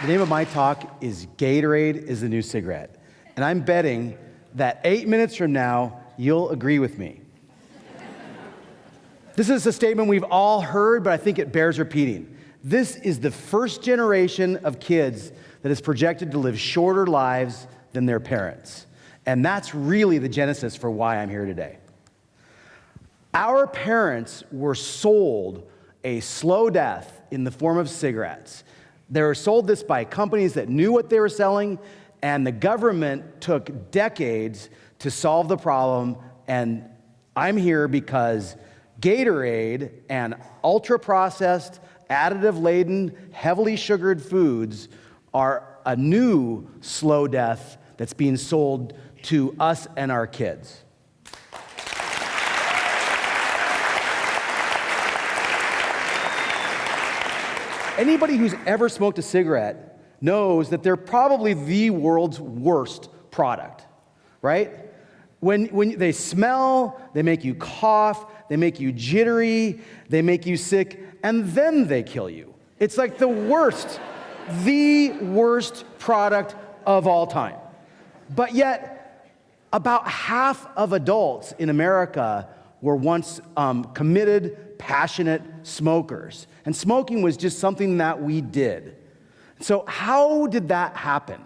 The name of my talk is Gatorade is the New Cigarette. And I'm betting that 8 minutes from now, you'll agree with me. This is a statement we've all heard, but I think it bears repeating. This is the first generation of kids that is projected to live shorter lives than their parents. And that's really the genesis for why I'm here today. Our parents were sold a slow death in the form of cigarettes. They were sold this by companies that knew what they were selling, and the government took decades to solve the problem. And I'm here because Gatorade and ultra-processed, additive-laden, heavily sugared foods are a new slow death that's being sold to us and our kids. Anybody who's ever smoked a cigarette knows that they're probably the world's worst product, right? When they smell, they make you cough, they make you jittery, they make you sick, and then they kill you. It's like the worst product of all time. But yet, about half of adults in America were once committed, passionate smokers. And smoking was just something that we did. So how did that happen?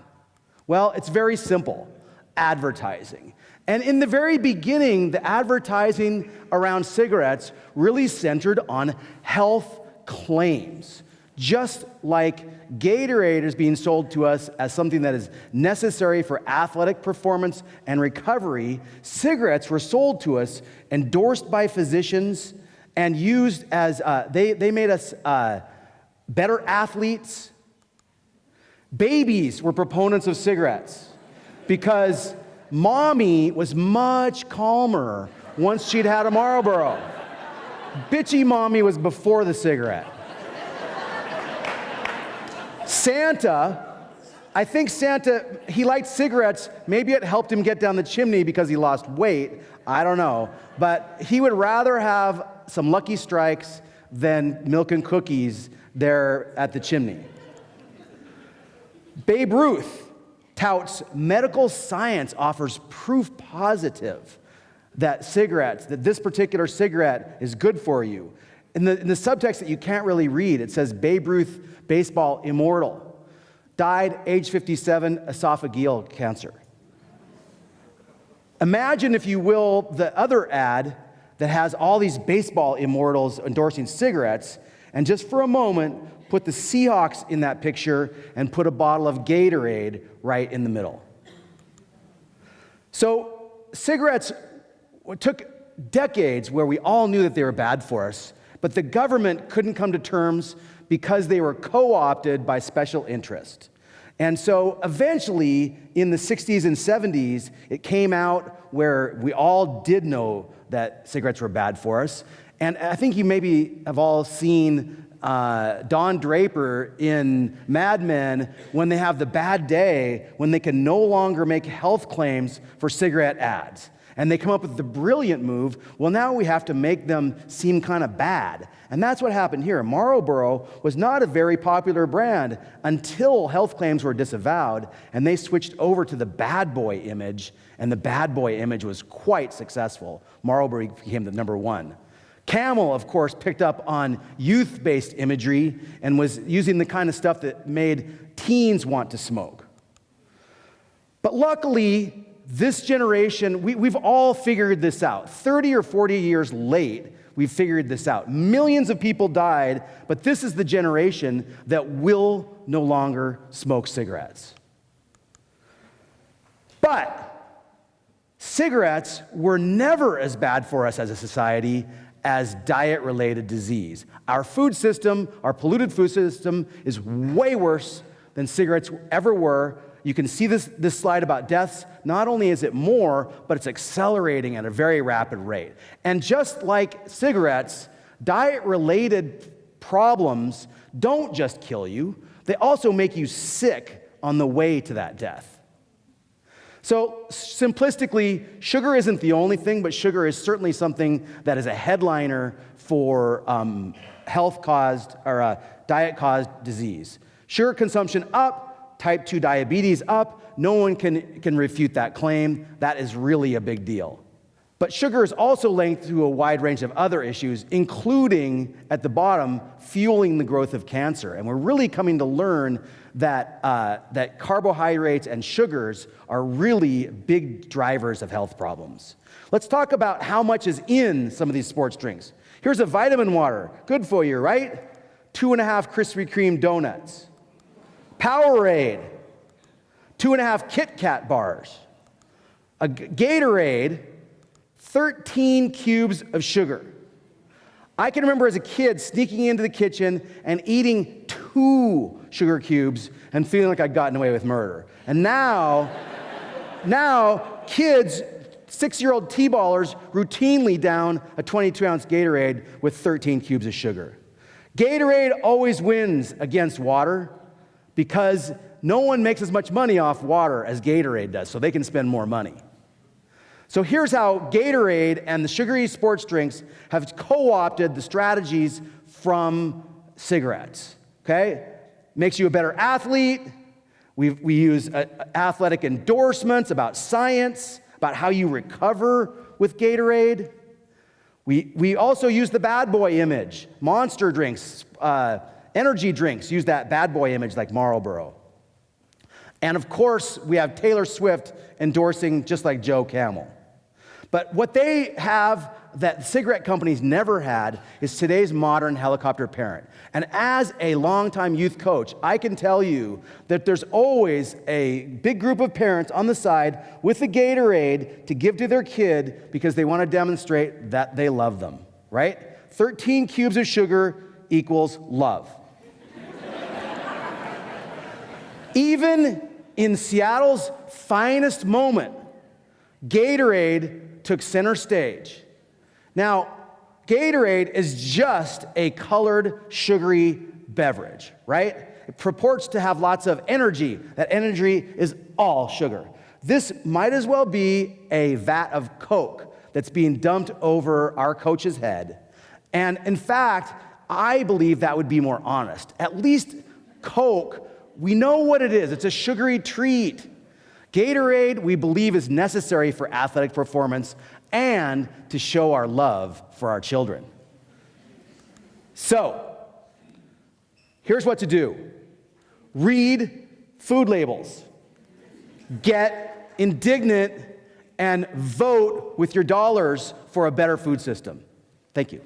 Well, it's very simple. Advertising. And in the very beginning, the advertising around cigarettes really centered on health claims. Just like Gatorade is being sold to us as something that is necessary for athletic performance and recovery, cigarettes were sold to us, endorsed by physicians, and used as, they made us better athletes. Babies were proponents of cigarettes because mommy was much calmer once she'd had a Marlboro. Bitchy mommy was before the cigarette. Santa, I think Santa, he liked cigarettes. Maybe it helped him get down the chimney because he lost weight. I don't know. But he would rather have some Lucky Strikes than milk and cookies there at the chimney. Babe Ruth touts medical science offers proof positive that this particular cigarette is good for you. In the subtext that you can't really read, it says Babe Ruth, baseball immortal, died age 57, esophageal cancer. Imagine, if you will, the other ad that has all these baseball immortals endorsing cigarettes, and just for a moment, put the Seahawks in that picture and put a bottle of Gatorade right in the middle. So cigarettes took decades where we all knew that they were bad for us, but the government couldn't come to terms because they were co-opted by special interest. And so eventually, in the 60s and 70s, it came out where we all did know that cigarettes were bad for us. And I think you maybe have all seen Don Draper in Mad Men when they have the bad day, when they can no longer make health claims for cigarette ads. And they come up with the brilliant move, well, now we have to make them seem kind of bad. And that's what happened here. Marlboro was not a very popular brand until health claims were disavowed, and they switched over to the bad boy image, and the bad boy image was quite successful. Marlboro became the number one. Camel, of course, picked up on youth-based imagery and was using the kind of stuff that made teens want to smoke. But luckily, this generation, we've all figured this out. 30 or 40 years late, we've figured this out. Millions of people died, but this is the generation that will no longer smoke cigarettes. But cigarettes were never as bad for us as a society as diet-related disease. Our food system, our polluted food system, is way worse than cigarettes ever were. You can see this slide about deaths. Not only is it more, but it's accelerating at a very rapid rate. And just like cigarettes, diet-related problems don't just kill you, they also make you sick on the way to that death. So simplistically, sugar isn't the only thing, but sugar is certainly something that is a headliner for health-caused or diet-caused disease. Sugar consumption up, type 2 diabetes up. No one can refute that claim. That is really a big deal. But sugar is also linked to a wide range of other issues, including, at the bottom, fueling the growth of cancer. And we're really coming to learn that carbohydrates and sugars are really big drivers of health problems. Let's talk about how much is in some of these sports drinks. Here's a vitamin water, good for you, right? 2.5 Krispy Kreme donuts. Powerade, 2.5 Kit Kat bars. A Gatorade, 13 cubes of sugar. I can remember as a kid sneaking into the kitchen and eating 2 sugar cubes and feeling like I'd gotten away with murder. And now kids, 6-year-old T-ballers, routinely down a 22-ounce Gatorade with 13 cubes of sugar. Gatorade always wins against water because no one makes as much money off water as Gatorade does, so they can spend more money. So here's how Gatorade and the sugary sports drinks have co-opted the strategies from cigarettes, okay? Makes you a better athlete. We use athletic endorsements about science, about how you recover with Gatorade. We also use the bad boy image. Monster drinks, energy drinks use that bad boy image like Marlboro. And of course, we have Taylor Swift endorsing just like Joe Camel. But what they have that cigarette companies never had is today's modern helicopter parent. And as a longtime youth coach, I can tell you that there's always a big group of parents on the side with a Gatorade to give to their kid because they want to demonstrate that they love them, right? 13 cubes of sugar equals love. Even in Seattle's finest moment, Gatorade took center stage. Now, Gatorade is just a colored, sugary beverage, right? It purports to have lots of energy. That energy is all sugar. This might as well be a vat of Coke that's being dumped over our coach's head. And in fact, I believe that would be more honest. At least Coke, we know what it is. It's a sugary treat. Gatorade, we believe, is necessary for athletic performance and to show our love for our children. So, here's what to do. Read food labels. Get indignant and vote with your dollars for a better food system. Thank you.